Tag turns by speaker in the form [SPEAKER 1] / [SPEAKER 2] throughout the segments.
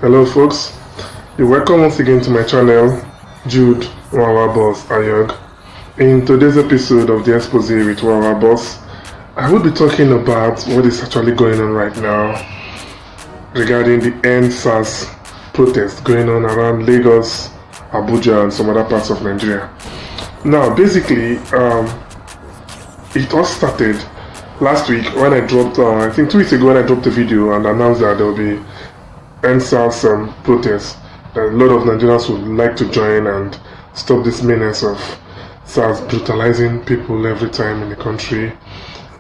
[SPEAKER 1] Hello folks, you're welcome once again to my channel, Jude Wawa Boss Ayog. In today's episode of the Expose with Wawa Boss, I will be talking about what is actually going on right now regarding the EndSARS protest going on around Lagos, Abuja and some other parts of Nigeria. Now basically, it all started last week when I dropped, I think 2 weeks ago when I dropped a video and announced that there will be EndSARS protests, that a lot of Nigerians would like to join and stop this menace of SARS brutalizing people every time in the country.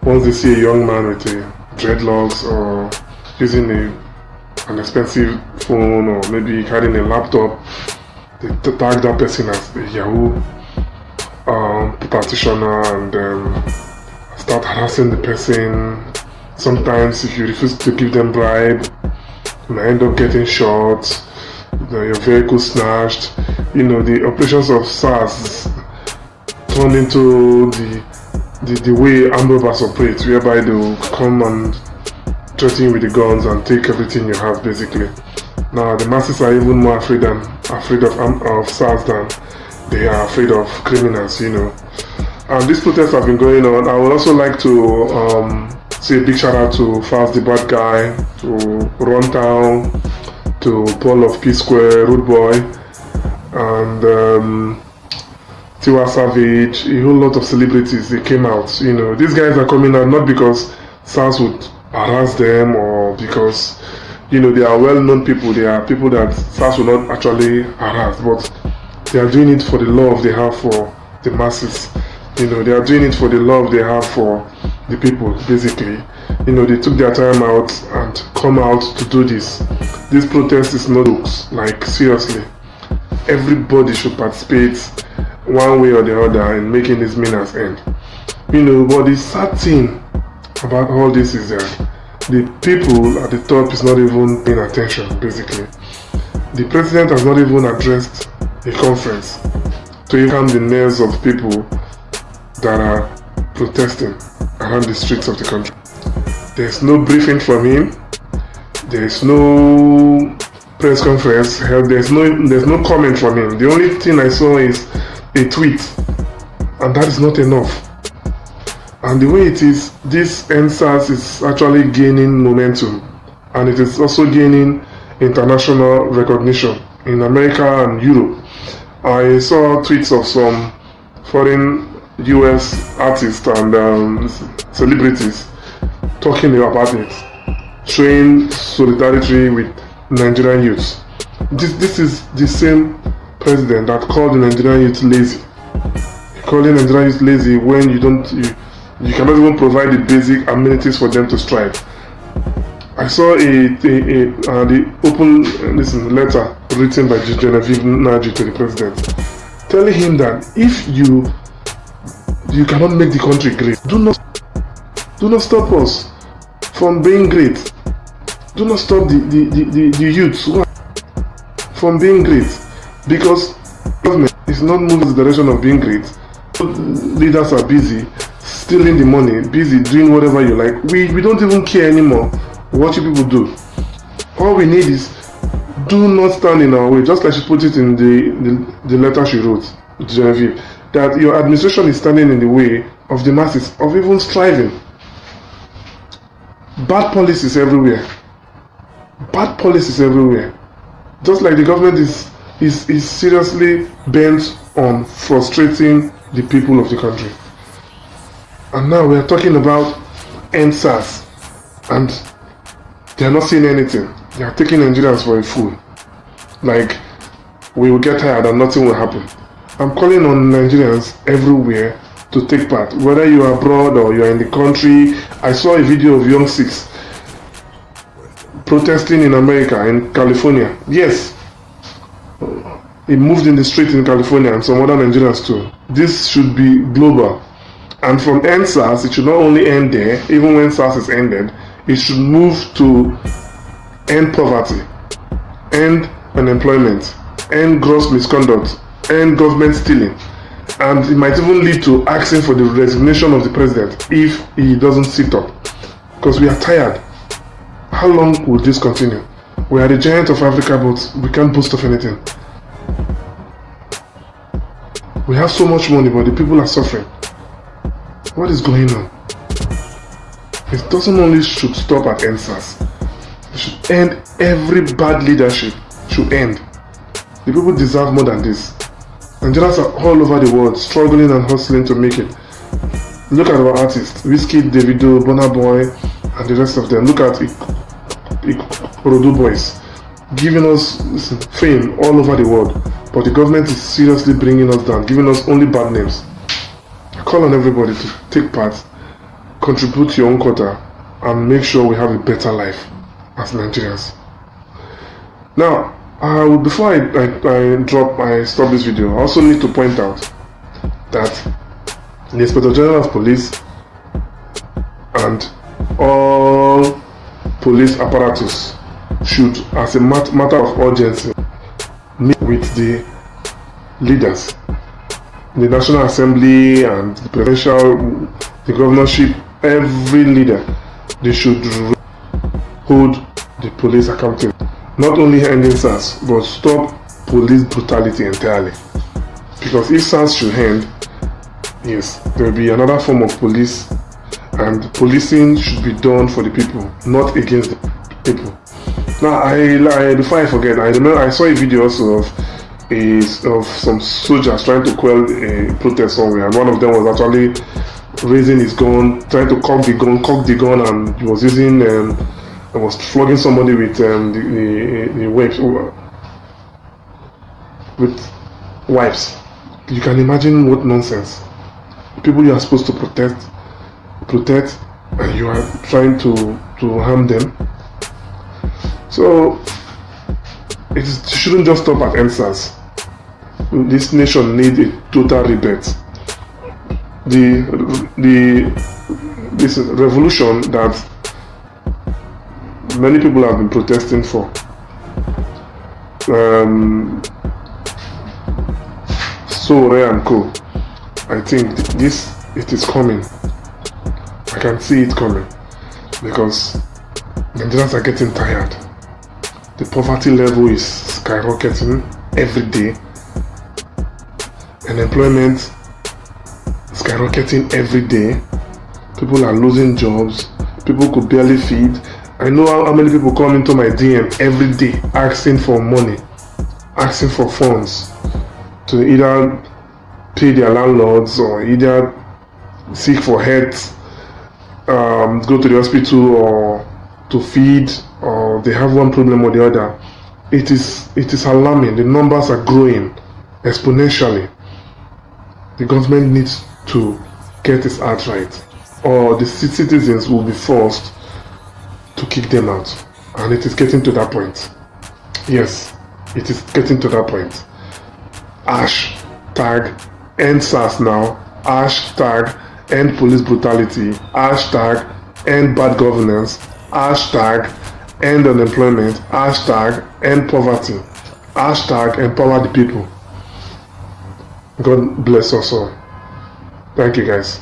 [SPEAKER 1] Once they see a young man with a dreadlocks or using an expensive phone or maybe carrying a laptop, they tag that person as a Yahoo practitioner and start harassing the person. Sometimes if you refuse to give them bribe, you might end up getting shot, your vehicle snatched. The operations of SARS turned into the way armed robbers operate, whereby they will come and threaten you with the guns and take everything you have basically. Now the masses are even more afraid of SARS than they are afraid of criminals, And these protests have been going on. I would also like to say a big shout out to Fast the Bad Guy, to Runtown, to Paul of P Square, Rude Boy, and Tiwa Savage, a whole lot of celebrities. They came out. These guys are coming out not because SARS would harass them or because they are well-known people. They are people that SARS will not actually harass, but they are doing it for the love they have for the masses. They are doing it for the love they have for the people, basically. They took their time out and come out to do this. This protest is not jokes, like seriously. Everybody should participate one way or the other in making this menace end. But the sad thing about all this is that the people at the top is not even paying attention, basically. The president has not even addressed a conference to calm the nerves of people that are protesting around the streets of the country. There's no briefing from him. There's no press conference held. There's no comment from him. The only thing I saw is a tweet, and that is not enough. And the way it is, this EndSARS is actually gaining momentum, and it is also gaining international recognition in America and Europe. I saw tweets of some foreign US artists and celebrities talking about it, showing solidarity with Nigerian youths. This is the same president that called the Nigerian youth lazy. Calling Nigerian youth lazy when you cannot even provide the basic amenities for them to strive. I saw the open letter written by Genevieve Naji to the president, telling him that if you cannot make the country great, do not stop us from being great. Do not stop the youths from being great, because government is not moving in the direction of being great. Leaders are busy stealing the money, busy doing whatever you like. We don't even care anymore what you people do. All we need is, do not stand in our way, just like she put it in the letter she wrote, Genevieve, that your administration is standing in the way of the masses of even striving. Bad policies everywhere. Bad policies everywhere. Just like the government is seriously bent on frustrating the people of the country. And now we are talking about EndSARS, and they are not saying anything. They are taking Nigerians for a fool. Like, we will get tired and nothing will happen. I'm calling on Nigerians everywhere to take part, whether you are abroad or you are in the country. I saw a video of young Sikhs protesting in America, in California. Yes, it moved in the street in California and some other Nigerians too. This should be global. And from EndSARS, it should not only end there. Even when SARS is ended, it should move to end poverty, end unemployment, end gross misconduct, end government stealing, and it might even lead to asking for the resignation of the president if he doesn't sit up, because we are tired. How long will this continue? We are the giant of Africa, but we can't boast of anything. We have so much money, but the people are suffering. What is going on? It doesn't only should stop at NSAS. It should end. Every bad leadership should end. The people deserve more than this. Nigerians are all over the world struggling and hustling to make it. Look at our artists, Wizkid, Davido, Burna Boy, and the rest of them. Look at Ikorodu Boys, giving us fame all over the world. But the government is seriously bringing us down, giving us only bad names. I call on everybody to take part, contribute your own quota, and make sure we have a better life as Nigerians. Now, before I stop this video, I also need to point out that the Inspector General of Police and all police apparatus should, as a matter of urgency, meet with the leaders, the National Assembly and the presidential, the governorship, every leader. They should hold the police accountable. Not only ending SARS, but stop police brutality entirely. Because if SARS should end, yes, there will be another form of police, and policing should be done for the people, not against the people. Now, before I forget, I remember I saw a video also of some soldiers trying to quell a protest somewhere, and one of them was actually raising his gun, trying to cock the gun, and he was using was flogging somebody with the wipes. You can imagine what nonsense. People you are supposed to protect, and you are trying to harm them. So it shouldn't just stop at NSAS. This nation needs a total rebirth. This revolution that many people have been protesting for. Sowore and Co. I think it is coming. I can see it coming because Nigerians are getting tired. The poverty level is skyrocketing every day. Unemployment skyrocketing every day. People are losing jobs. People could barely feed. I know how many people come into my DM every day asking for money, asking for funds to either pay their landlords or either seek for health, go to the hospital or to feed, or they have one problem or the other. It is alarming. The numbers are growing exponentially. The government needs to get its act right, or the citizens will be forced to kick them out. And it is getting to that point. Yes, it is getting to that point. Hashtag end SARS now. Hashtag end police brutality. Hashtag end bad governance. Hashtag end unemployment. Hashtag end poverty. Hashtag empower the people. God bless us all. Thank you, guys.